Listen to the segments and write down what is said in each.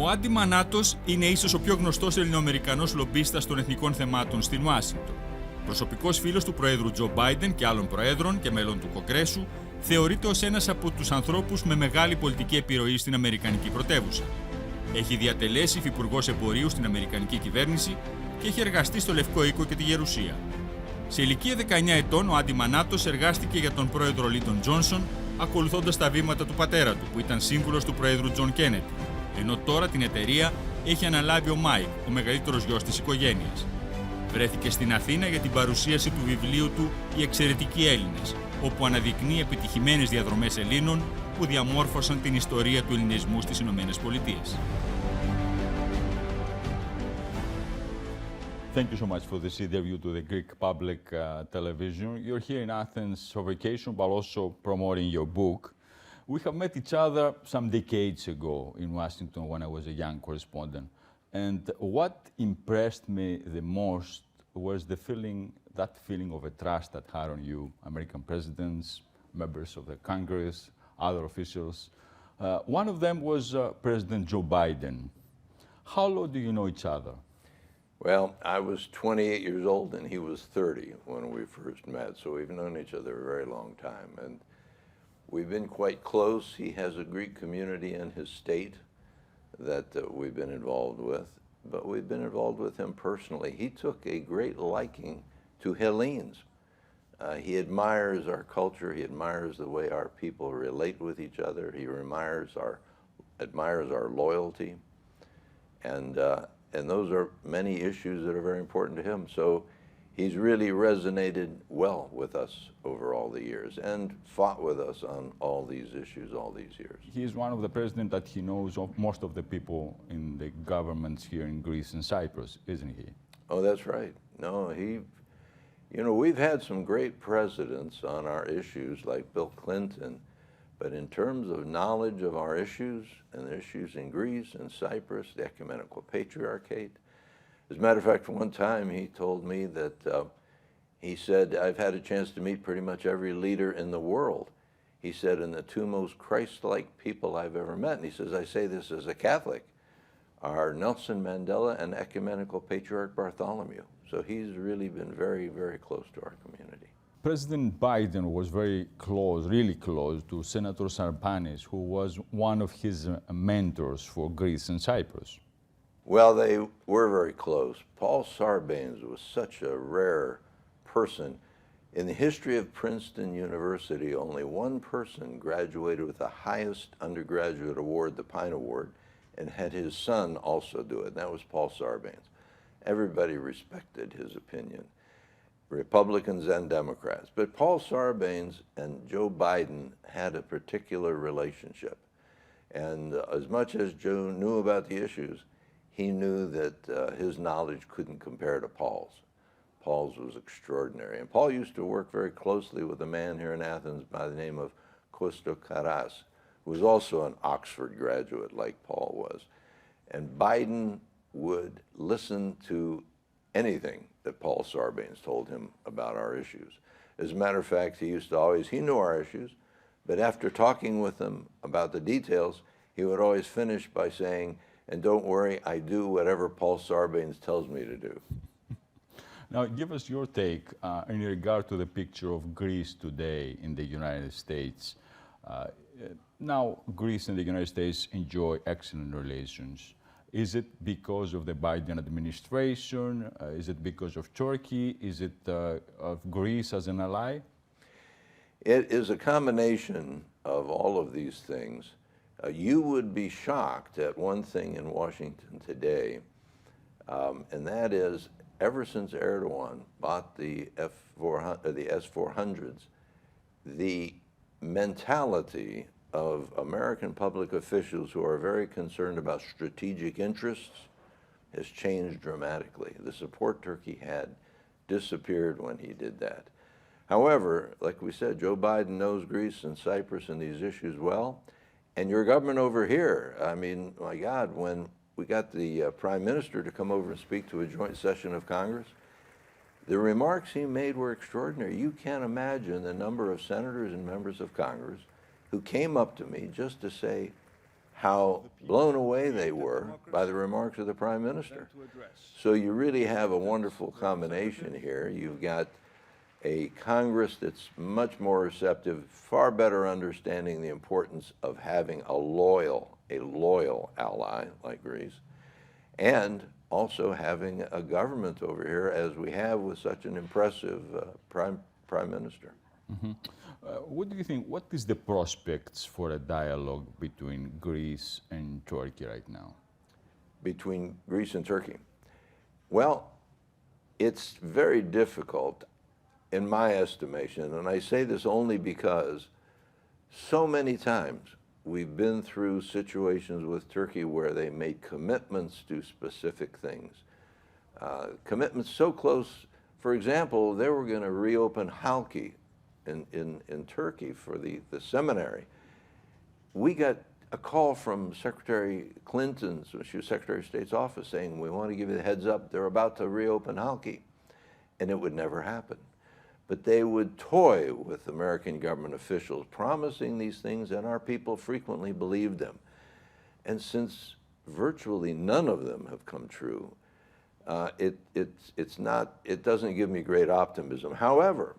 Ο Άντι Μανάτος είναι ίσως ο πιο γνωστός ελληνοαμερικανός λομπίστας των εθνικών θεμάτων στην Ουάσιγκτον. Προσωπικός φίλος του Προέδρου Τζο Μπάιντεν και άλλων προέδρων και μέλων του Κογκρέσου, θεωρείται ως ένας από τους ανθρώπους με μεγάλη πολιτική επιρροή στην Αμερικανική πρωτεύουσα. Έχει διατελέσει υφυπουργός εμπορίου στην Αμερικανική κυβέρνηση και έχει εργαστεί στο Λευκό Οίκο και τη Γερουσία. Σε ηλικία 19 ετών, ο Άντι Μανάτος εργάστηκε για τον πρόεδρο Λίντον Τζόνσον, ακολουθώντας τα βήματα του πατέρα του, που ήταν σύμβουλος του Προέδρου Τζον Κέννεντι, ενώ τώρα την εταιρεία έχει αναλάβει ο Μάικ, ο μεγαλύτερος γιος της οικογένειας. Βρέθηκε στην Αθήνα για την παρουσίαση του βιβλίου του «Οι εξαιρετικοί Έλληνες», όπου αναδεικνύει επιτυχημένες διαδρομές Ελλήνων που διαμόρφωσαν την ιστορία του ελληνισμού στις Ηνωμένες Πολιτείες. Thank you so much for this interview to the Greek public television. You're here in Athens for vacation, but also promoting your book. We have met each other some decades ago in Washington when I was a young correspondent. And what impressed me the most was that feeling of a trust that had on you, American presidents, members of the Congress, other officials. One of them was President Joe Biden. How long do you know each other? Well, I was 28 years old and he was 30 when we first met, so we've known each other a very long time. And we've been quite close. He has a Greek community in his state that we've been involved with, but we've been involved with him personally. He took a great liking to Hellenes. He admires our culture. He admires the way our people relate with each other. He admires our loyalty. And those are many issues that are very important to him. So he's really resonated well with us over all the years and fought with us on all these issues all these years. He is one of the presidents that he knows of most of the people in the governments here in Greece and Cyprus, isn't he? Oh, that's right. No, we've had some great presidents on our issues like Bill Clinton, but in terms of knowledge of our issues and the issues in Greece and Cyprus, the ecumenical patriarchate. As a matter of fact, one time he told me that he said, I've had a chance to meet pretty much every leader in the world. He said, and the two most Christ-like people I've ever met, and he says, I say this as a Catholic, are Nelson Mandela and ecumenical patriarch Bartholomew. So he's really been very, very close to our community. President Biden was very close, really close to Senator Sarbanes, who was one of his mentors for Greece and Cyprus. Well, they were very close. Paul Sarbanes was such a rare person. In the history of Princeton University, only one person graduated with the highest undergraduate award, the Pine Award, and had his son also do it, and that was Paul Sarbanes. Everybody respected his opinion, Republicans and Democrats. But Paul Sarbanes and Joe Biden had a particular relationship. And as much as Joe knew about the issues, he knew that his knowledge couldn't compare to Paul's. Paul's was extraordinary. And Paul used to work very closely with a man here in Athens by the name of Kostas Karas, who was also an Oxford graduate like Paul was. And Biden would listen to anything that Paul Sarbanes told him about our issues. As a matter of fact, he knew our issues, but after talking with him about the details, he would always finish by saying, and don't worry, I do whatever Paul Sarbanes tells me to do. Now, give us your take in regard to the picture of Greece today in the United States. Now, Greece and the United States enjoy excellent relations. Is it because of the Biden administration? Is it because of Turkey? Is it of Greece as an ally? It is a combination of all of these things. You would be shocked at one thing in Washington today, and that is, ever since Erdogan bought the S-400s, the mentality of American public officials who are very concerned about strategic interests has changed dramatically. The support Turkey had disappeared when he did that. However, like we said, Joe Biden knows Greece and Cyprus and these issues well, and your government over here, I mean, my God, when we got the Prime Minister to come over and speak to a joint session of Congress, the remarks he made were extraordinary. You can't imagine the number of senators and members of Congress who came up to me just to say how blown away they were by the remarks of the Prime Minister. So you really have a wonderful combination here. You've got a Congress that's much more receptive, far better understanding the importance of having a loyal ally like Greece, and also having a government over here, as we have with such an impressive prime minister. Mm-hmm. What do you think? What is the prospects for a dialogue between Greece and Turkey right now? Between Greece and Turkey? Well, it's very difficult, in my estimation, and I say this only because so many times we've been through situations with Turkey where they made commitments to specific things. Commitments so close, for example, they were going to reopen Halki in Turkey for the seminary. We got a call from Secretary Clinton's, when she was Secretary of State's office, saying, we want to give you the heads up, they're about to reopen Halki. And it would never happen. But they would toy with American government officials, promising these things, and our people frequently believed them. And since virtually none of them have come true, it doesn't give me great optimism. However,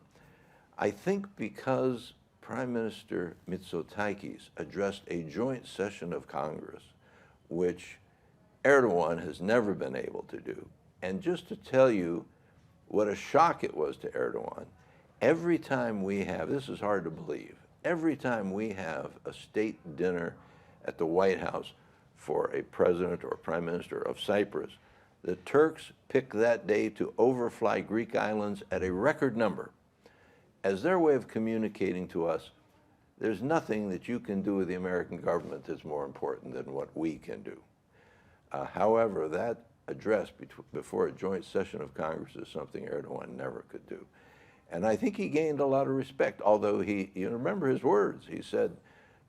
I think because Prime Minister Mitsotakis addressed a joint session of Congress, which Erdogan has never been able to do, and just to tell you what a shock it was to Erdogan, every time we have, this is hard to believe, every time we have a state dinner at the White House for a president or prime minister of Cyprus, the Turks pick that day to overfly Greek islands at a record number as their way of communicating to us, there's nothing that you can do with the American government that's more important than what we can do. However, that address before a joint session of Congress is something Erdogan never could do. And I think he gained a lot of respect, although you remember his words. He said,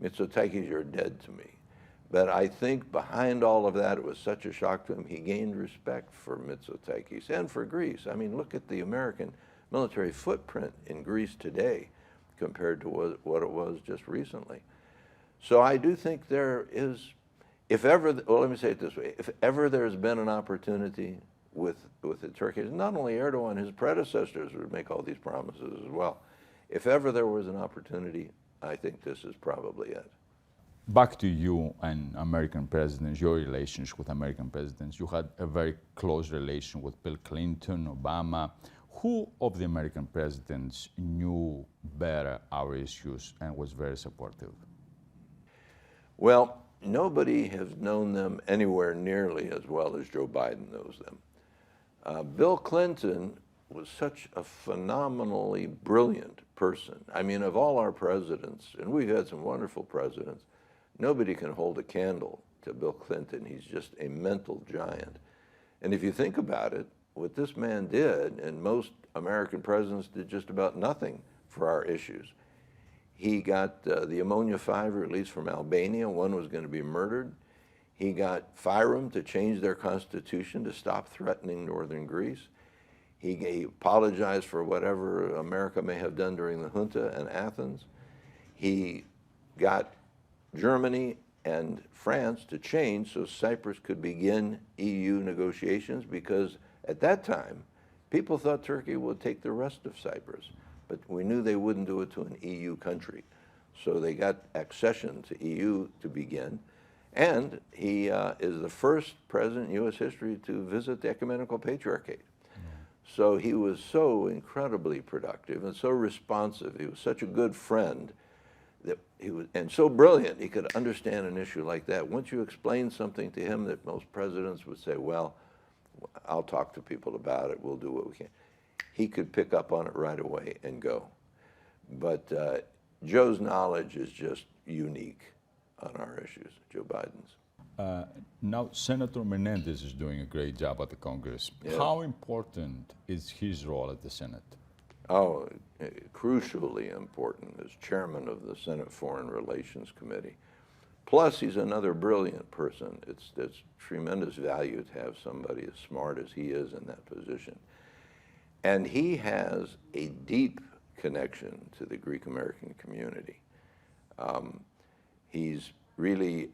Mitsotakis, you're dead to me. But I think behind all of that, it was such a shock to him, he gained respect for Mitsotakis and for Greece. I mean, look at the American military footprint in Greece today compared to what it was just recently. So I do think there is, if ever, well, let me say it this way, if ever there's been an opportunity with the Turkish, not only Erdogan, his predecessors would make all these promises as well. If ever there was an opportunity, I think this is probably it. Back to you and American presidents, your relations with American presidents. You had a very close relation with Bill Clinton, Obama. Who of the American presidents knew better our issues and was very supportive? Well, nobody has known them anywhere nearly as well as Joe Biden knows them. Bill Clinton was such a phenomenally brilliant person. I mean, of all our presidents, and we've had some wonderful presidents, nobody can hold a candle to Bill Clinton. He's just a mental giant. And if you think about it, what this man did, and most American presidents did just about nothing for our issues. He got the Ammonia 5 released from Albania. One was going to be murdered. He got FYROM to change their constitution to stop threatening northern Greece. He apologized for whatever America may have done during the junta in Athens. He got Germany and France to change so Cyprus could begin EU negotiations, because at that time, people thought Turkey would take the rest of Cyprus, but we knew they wouldn't do it to an EU country. So they got accession to EU to begin. And he is the first president in U.S. history to visit the Ecumenical Patriarchate. So he was so incredibly productive and so responsive. He was such a good friend that he was, and so brilliant, he could understand an issue like that. Once you explain something to him that most presidents would say, well, I'll talk to people about it, we'll do what we can. He could pick up on it right away and go. But Joe's knowledge is just unique on our issues, Joe Biden's. Now, Senator Menendez is doing a great job at the Congress. Yes. How important is his role at the Senate? Oh, crucially important as chairman of the Senate Foreign Relations Committee. Plus, he's another brilliant person. It's tremendous value to have somebody as smart as he is in that position. And he has a deep connection to the Greek American community. He's really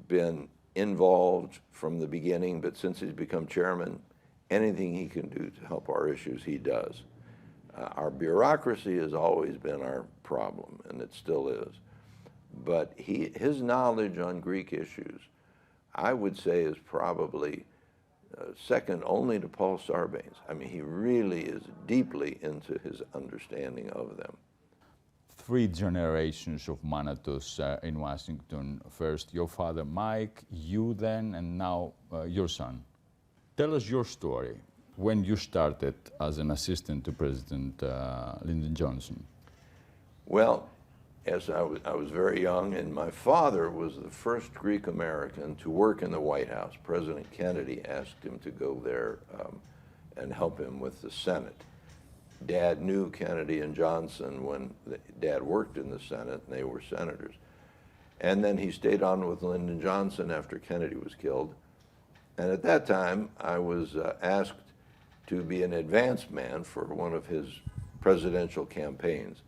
been involved from the beginning, but since he's become chairman, anything he can do to help our issues, he does. Our bureaucracy has always been our problem, and it still is. But his knowledge on Greek issues, I would say, is probably second only to Paul Sarbanes. I mean, he really is deeply into his understanding of them. 3 generations of Manatos in Washington. First, your father, Mike, you then, and now your son. Tell us your story, when you started as an assistant to President Lyndon Johnson. Well, yes, I was very young, and my father was the first Greek American to work in the White House. President Kennedy asked him to go there and help him with the Senate. Dad knew Kennedy and Johnson when Dad worked in the Senate, and they were senators. And then he stayed on with Lyndon Johnson after Kennedy was killed. And at that time, I was asked to be an advance man for one of his presidential campaigns.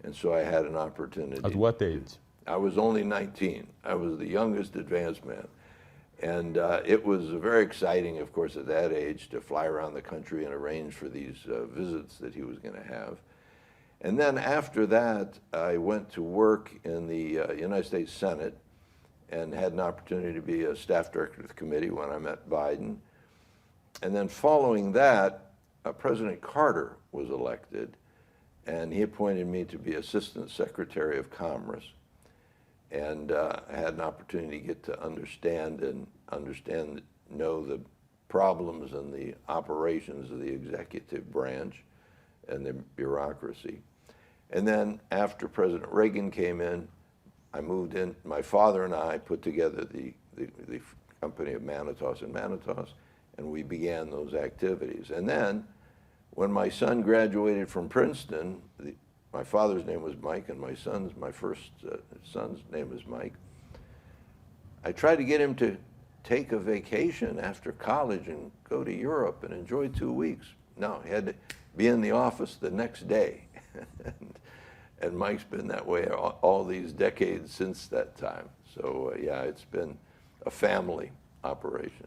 And so I had an opportunity. At what age? I was only 19. I was the youngest advance man. And it was very exciting, of course, at that age to fly around the country and arrange for these visits that he was going to have. And then after that, I went to work in the United States Senate and had an opportunity to be a staff director of the committee when I met Biden. And then following that, President Carter was elected, and he appointed me to be Assistant Secretary of Commerce. And I had an opportunity to get to know the problems and the operations of the executive branch and the bureaucracy. And then after President Reagan came in, I moved in. My father and I put together the company of Manatos and Manatos, and we began those activities. And then when my son graduated from Princeton, my father's name was Mike, and my first son's name is Mike. I tried to get him to take a vacation after college and go to Europe and enjoy 2 weeks. No, he had to be in the office the next day. and Mike's been that way all these decades since that time. So yeah, it's been a family operation.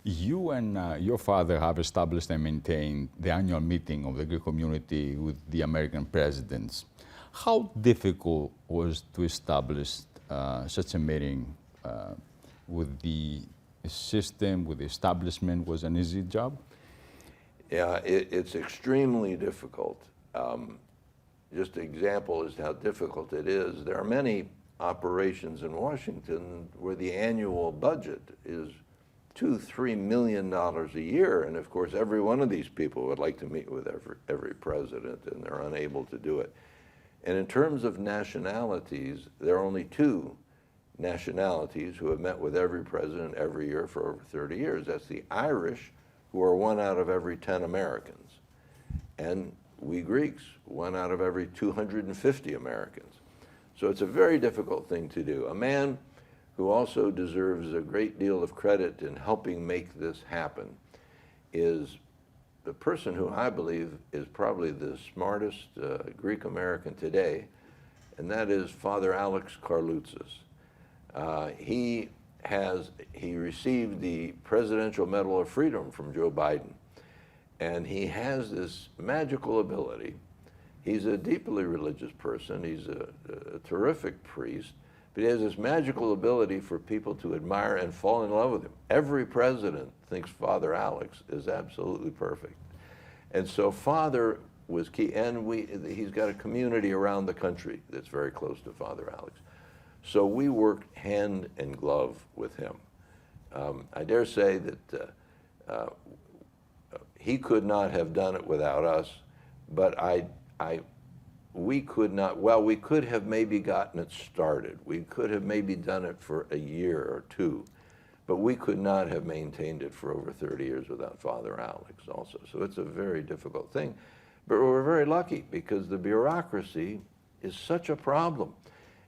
You and your father have established and maintained the annual meeting of the Greek community with the American presidents. How difficult was to establish such a meeting with the system, with the establishment? Was an easy job? Yeah, it's extremely difficult. Just an example as to how difficult it is. There are many operations in Washington where the annual budget is $2-3 million a year, and of course every one of these people would like to meet with every president, and they're unable to do it. And in terms of nationalities, there are only 2 nationalities who have met with every president every year for over 30 years. That's the Irish, who are 1 out of every 10 Americans, and we Greeks, 1 out of every 250 Americans. So it's a very difficult thing to do. A man who also deserves a great deal of credit in helping make this happen is the person who I believe is probably the smartest Greek American today, and that is Father Alex Karloutzis. He received the Presidential Medal of Freedom from Joe Biden, and he has this magical ability. He's a deeply religious person. He's a terrific priest. But he has this magical ability for people to admire and fall in love with him. Every president thinks Father Alex is absolutely perfect. And so Father was key, and he's got a community around the country that's very close to Father Alex. So we worked hand in glove with him. I dare say that he could not have done it without us, but we could not, well, we could have maybe gotten it started. We could have maybe done it for a year or 2, but we could not have maintained it for over 30 years without Father Alex also. So it's a very difficult thing. But we're very lucky because the bureaucracy is such a problem.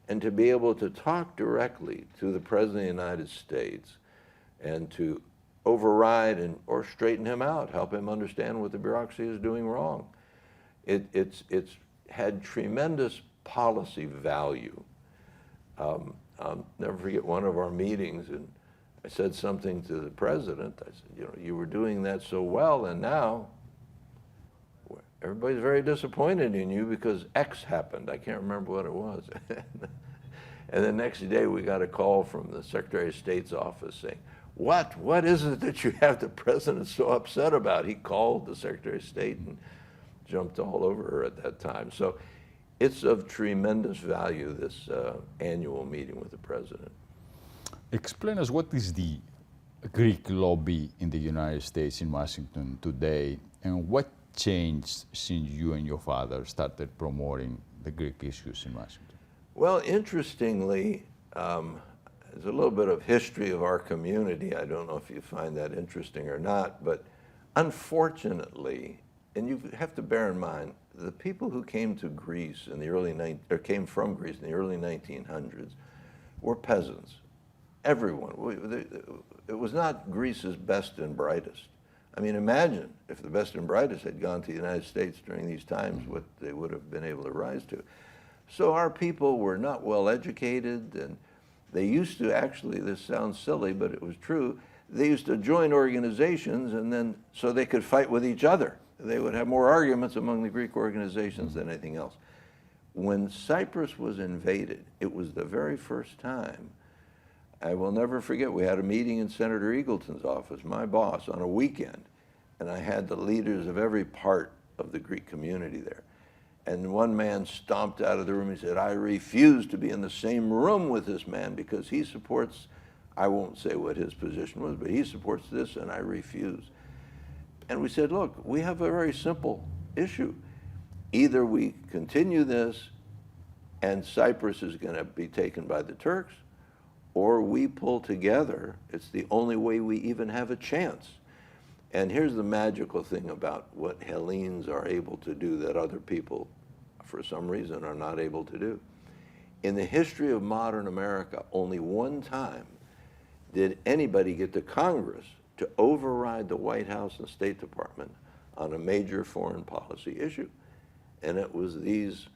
And to be able to talk directly to the President of the United States and to override or straighten him out, help him understand what the bureaucracy is doing wrong. It's had tremendous policy value. I'll never forget one of our meetings, and I said something to the president. I said, you know, you were doing that so well, and now everybody's very disappointed in you because X happened. I can't remember what it was. And the next day we got a call from the Secretary of State's office saying, what is it that you have the president so upset about? He called the Secretary of State and jumped all over her at that time. So it's of tremendous value, this annual meeting with the president. Explain us, what is the Greek lobby in the United States, in Washington today, and what changed since you and your father started promoting the Greek issues in Washington? Well, interestingly, there's a little bit of history of our community. I don't know if you find that interesting or not, but unfortunately, and you have to bear in mind, the people who came to Greece in the came from Greece in the early 1900s were peasants. Everyone. It was not Greece's best and brightest. I mean, imagine if the best and brightest had gone to the United States during these times, what they would have been able to rise to. So our people were not well educated, and they used to actually, this sounds silly, but it was true, they used to join organizations and then so they could fight with each other. They would have more arguments among the Greek organizations than anything else. When Cyprus was invaded, it was the very first time. I will never forget, we had a meeting in Senator Eagleton's office, my boss, on a weekend, and I had the leaders of every part of the Greek community there. And one man stomped out of the room. He said, I refuse to be in the same room with this man because he supports, I won't say what his position was, but he supports this and I refuse. And we said, look, we have a very simple issue. Either we continue this and Cyprus is going to be taken by the Turks, or we pull together. It's the only way we even have a chance. And here's the magical thing about what Hellenes are able to do that other people, for some reason, are not able to do. In the history of modern America, only one time did anybody get to Congress to override the White House and State Department on a major foreign policy issue. And it was these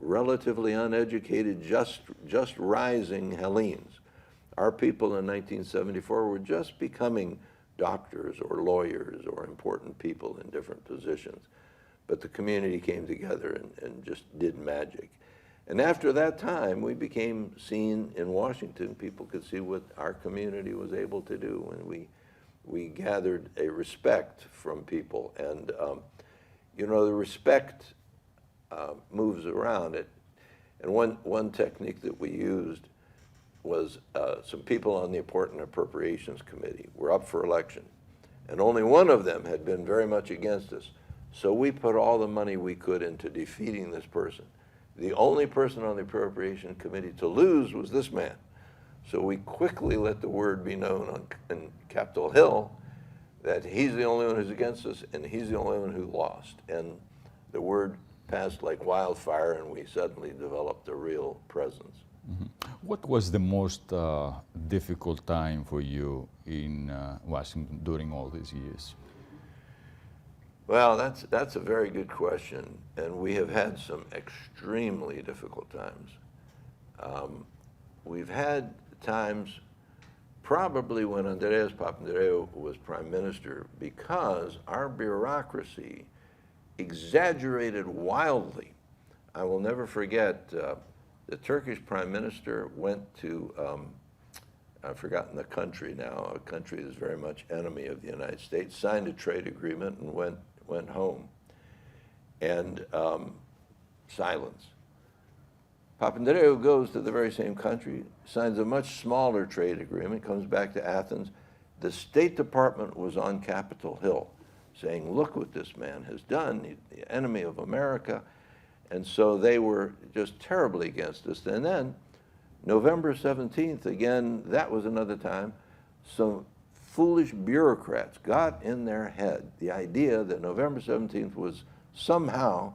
relatively uneducated, just rising Hellenes. Our people in 1974 were just becoming doctors or lawyers or important people in different positions. But the community came together and just did magic. And after that time, we became seen in Washington. People could see what our community was able to do, and we gathered a respect from people. And you know, the respect moves around it. And one technique that we used was some people on the Important Appropriations Committee were up for election, and only one of them had been very much against us. So we put all the money we could into defeating this person. The only person on the Appropriation Committee to lose was this man. So we quickly let the word be known on Capitol Hill that he's the only one who's against us and he's the only one who lost. And the word passed like wildfire, and we suddenly developed a real presence. Mm-hmm. What was the most difficult time for you in Washington during all these years? Well, that's a very good question, and we have had some extremely difficult times. We've had times probably when Andreas Papandreou was prime minister, because our bureaucracy exaggerated wildly. I will never forget, the Turkish prime minister went to, I've forgotten the country now, a country that's very much enemy of the United States, signed a trade agreement and went home. And silence. Papandreou goes to the very same country, signs a much smaller trade agreement, comes back to Athens. The State Department was on Capitol Hill saying, look what this man has done, the enemy of America. And so they were just terribly against us. And then November 17th, again, that was another time, some foolish bureaucrats got in their head the idea that November 17th was somehow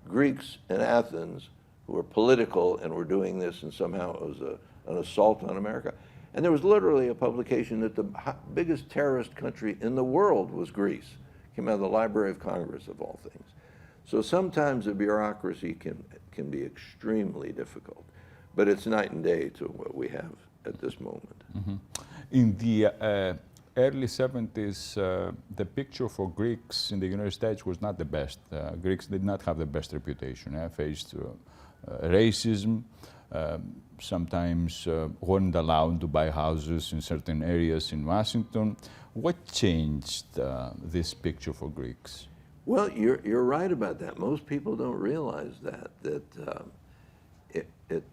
Greeks in Athens who were political and were doing this, and somehow it was an assault on America. And there was literally a publication that the biggest terrorist country in the world was Greece. It came out of the Library of Congress, of all things. So sometimes the bureaucracy can be extremely difficult. but it's night and day to what we have at this moment. In the early 70s, the picture for Greeks in the United States was not the best. Greeks did not have the best reputation, faced racism, sometimes weren't allowed to buy houses in certain areas in Washington. What changed this picture for Greeks? Well, you're right about that. Most people don't realize that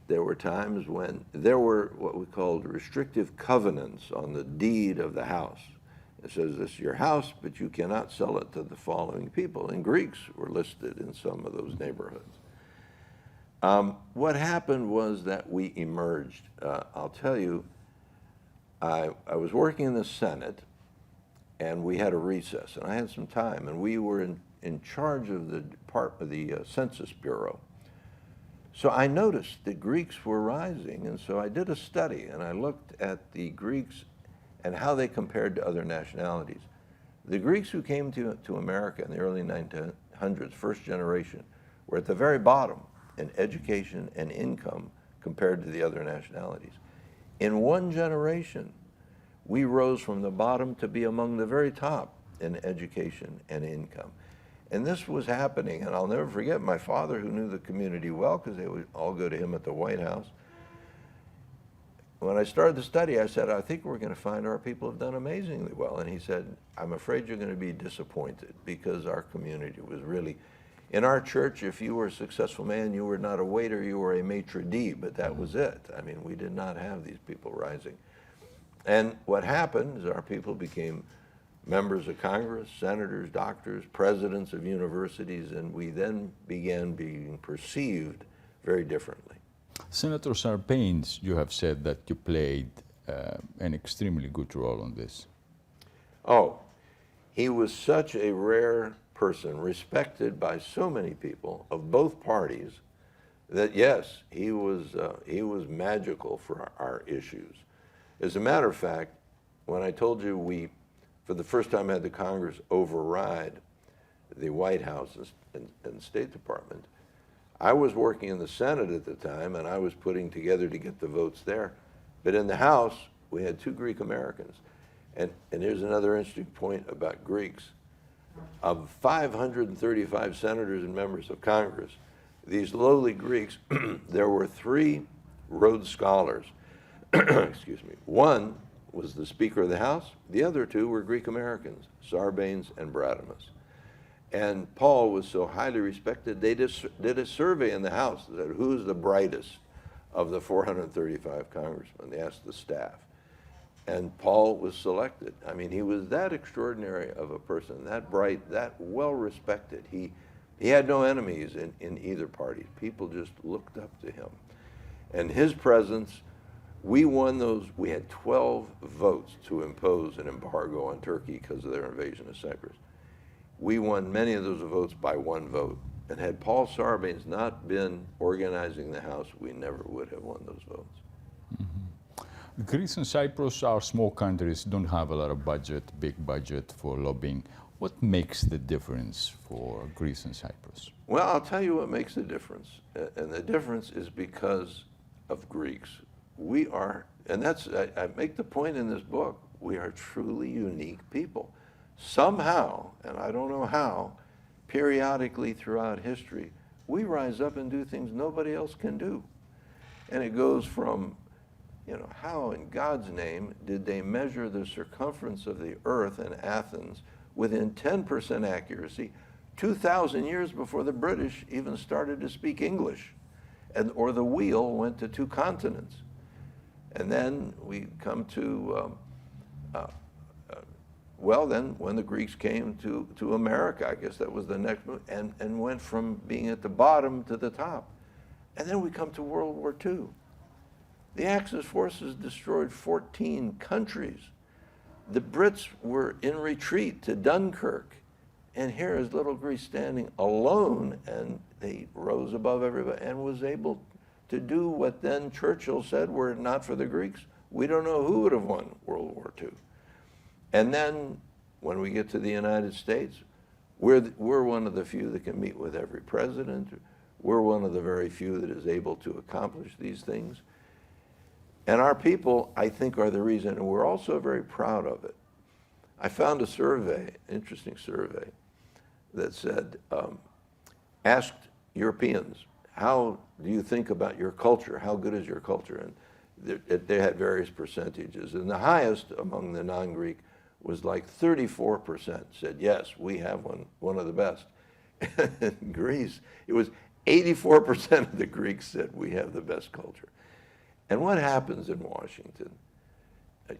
there were times when there were what we called restrictive covenants on the deed of the house. It says this is your house, but you cannot sell it to the following people. And Greeks were listed in some of those neighborhoods. What happened was that we emerged. I'll tell you, I was working in the Senate, and we had a recess, and I had some time, and we were in charge of the Census Bureau. So I noticed the Greeks were rising, and so I did a study, and I looked at the Greeks and how they compared to other nationalities. The Greeks who came to America in the early 1900s, first generation, were at the very bottom in education and income compared to the other nationalities. In one generation, we rose from the bottom to be among the very top in education and income. And this was happening, and I'll never forget my father, who knew the community well because they would all go to him at the White House. When I started the study, I said, I think we're going to find our people have done amazingly well. And he said, I'm afraid you're going to be disappointed because our community was really, in our church, if you were a successful man, you were not a waiter, you were a maitre d', but that was it. I mean, we did not have these people rising. And what happened is our people became members of Congress, senators, doctors, presidents of universities, and we then began being perceived very differently. Senator Sarbanes, you have said that you played an extremely good role on this. Oh, he was such a rare person, respected by so many people of both parties, that yes, he was magical for our issues. As a matter of fact, when I told you we, for the first time, had the Congress override the White House and State Department, I was working in the Senate at the time, and I was putting together to get the votes there. But in the House, we had 2 Greek Americans. And here's another interesting point about Greeks. Of 535 senators and members of Congress, these lowly Greeks, there were 3 Rhodes Scholars. Excuse me. One was the Speaker of the House. The other 2 were Greek Americans, Sarbanes and Bradamus. And Paul was so highly respected, they did a survey in the House that said, who's the brightest of the 435 congressmen? They asked the staff. And Paul was selected. I mean, he was that extraordinary of a person, that bright, that well-respected. He had no enemies in either party. People just looked up to him. And his presence, we won those. We had 12 votes to impose an embargo on Turkey because of their invasion of Cyprus. We won many of those votes by 1 vote. And had Paul Sarbanes not been organizing the House, we never would have won those votes. Mm-hmm. Greece and Cyprus are small countries, don't have a lot of big budget for lobbying. What makes the difference for Greece and Cyprus? Well, I'll tell you what makes the difference. And the difference is because of Greeks. We are, and that's, I make the point in this book, we are truly unique people. Somehow, and I don't know how, periodically throughout history, we rise up and do things nobody else can do. And it goes from, how in God's name did they measure the circumference of the earth in Athens within 10% accuracy 2,000 years before the British even started to speak English, or the wheel went to 2 continents. And then we come to, well, then when the Greeks came to America, I guess that was the next move, and went from being at the bottom to the top. And then we come to World War II. The Axis forces destroyed 14 countries. The Brits were in retreat to Dunkirk. And here is little Greece standing alone, and they rose above everybody and was able to do what then Churchill said, were it not for the Greeks, we don't know who would have won World War II. And then when we get to the United States, we're one of the few that can meet with every president. We're one of the very few that is able to accomplish these things. And our people, I think, are the reason, and we're also very proud of it. I found a survey, interesting survey, that said, asked Europeans, how do you think about your culture? How good is your culture? And they had various percentages. And the highest among the non-Greek was like 34% said, yes, we have one of the best. In Greece, it was 84% of the Greeks said we have the best culture. And what happens in Washington?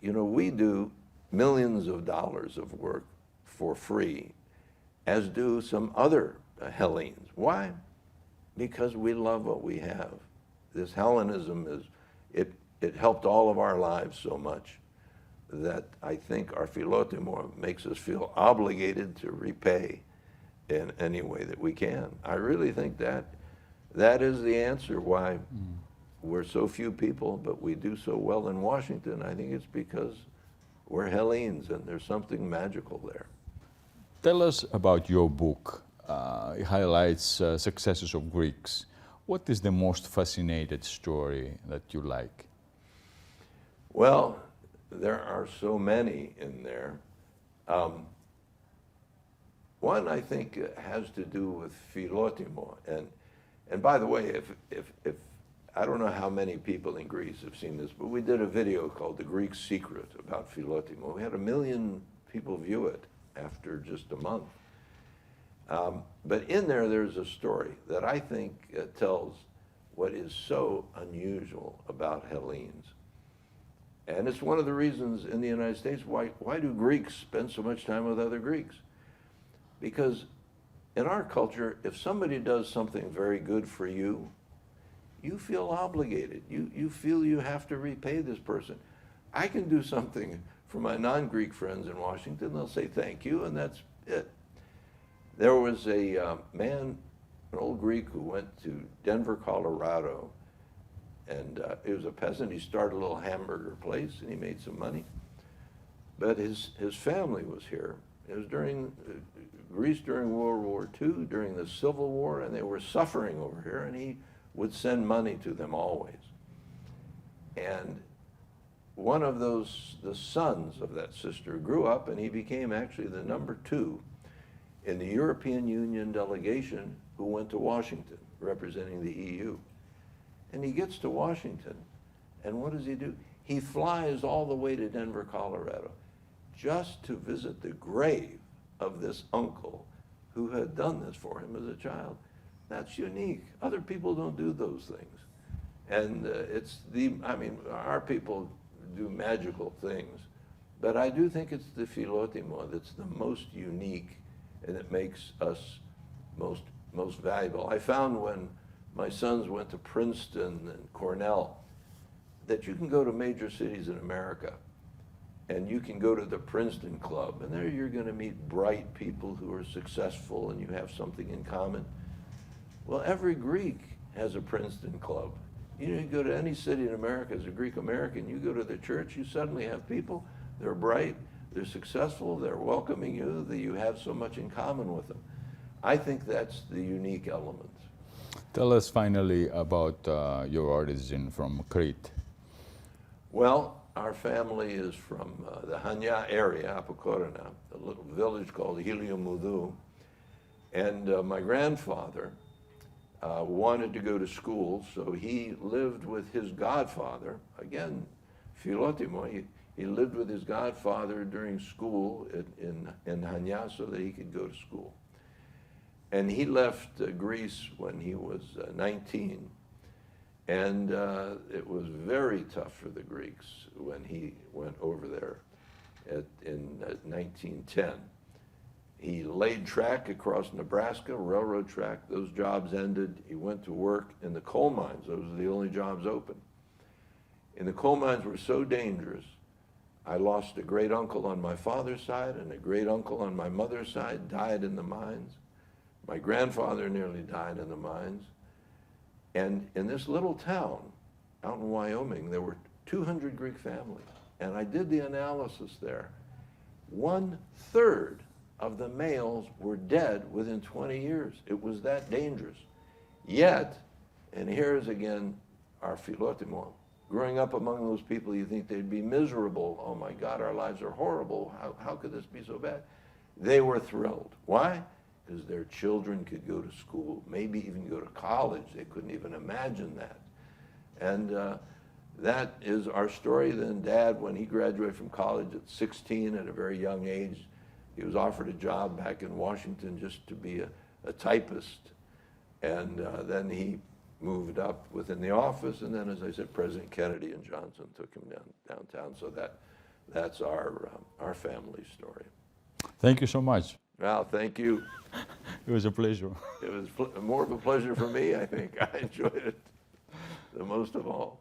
You know, we do millions of dollars of work for free, as do some other Hellenes. Why? Because we love what we have. This Hellenism it helped all of our lives so much that I think our philotimo makes us feel obligated to repay in any way that we can. I really think that is the answer why we're so few people, but we do so well in Washington. I think it's because we're Hellenes and there's something magical there. Tell us about your book. It highlights successes of Greeks. What is the most fascinating story that you like? Well, there are so many in there. One, I think, has to do with philotimo. And by the way, if I don't know how many people in Greece have seen this, but we did a video called The Greek Secret about philotimo. We had 1 million people view it after just a month. But in there's a story that I think tells what is so unusual about Hellenes. And it's one of the reasons in the United States, why do Greeks spend so much time with other Greeks? Because in our culture, if somebody does something very good for you, you feel obligated. You feel you have to repay this person. I can do something for my non-Greek friends in Washington, they'll say thank you, and that's it. There was a man, an old Greek, who went to Denver, Colorado, and he was a peasant. He started a little hamburger place, and he made some money. But his family was here. It was during Greece during World War II, during the Civil War, and they were suffering over here, and he would send money to them always. And one of the sons of that sister grew up, and he became actually the #2 in the European Union delegation who went to Washington, representing the EU. And he gets to Washington, and what does he do? He flies all the way to Denver, Colorado, just to visit the grave of this uncle who had done this for him as a child. That's unique. Other people don't do those things. And our people do magical things, but I do think it's the philotimo that's the most unique, and it makes us most valuable. I found when my sons went to Princeton and Cornell that you can go to major cities in America and you can go to the Princeton Club, and there you're going to meet bright people who are successful and you have something in common. Well, every Greek has a Princeton Club. You go to any city in America as a Greek American, you go to the church, you suddenly have people, they're bright, they're successful, they're welcoming you, that you have so much in common with them. I think that's the unique element. Tell us finally about your origin from Crete. Well, our family is from the Hania area, Apokorina, a little village called Hiliomoudou. And my grandfather wanted to go to school, so he lived with his godfather. Again, philotimo, he lived with his godfather during school in Hania so that he could go to school. And he left Greece when he was 19. And it was very tough for the Greeks when he went over there in 1910. He laid track across Nebraska, railroad track. Those jobs ended. He went to work in the coal mines. Those were the only jobs open. And the coal mines were so dangerous, I lost a great uncle on my father's side, and a great uncle on my mother's side died in the mines. My grandfather nearly died in the mines. And in this little town out in Wyoming, there were 200 Greek families. And I did the analysis there. 1/3 of the males were dead within 20 years. It was that dangerous. Yet, and here's again our philotimo, growing up among those people, you think they'd be miserable. Oh my God, our lives are horrible. How could this be so bad? They were thrilled. Why? Because their children could go to school, maybe even go to college. They couldn't even imagine that. And that is our story. Then Dad, when he graduated from college at 16 at a very young age, he was offered a job back in Washington just to be a typist. And then he moved up within the office, and then, as I said, President Kennedy and Johnson took him downtown. So that's our family story. Thank you so much. Well, thank you. It was a pleasure. It was more of a pleasure for me, I think. I enjoyed it the most of all.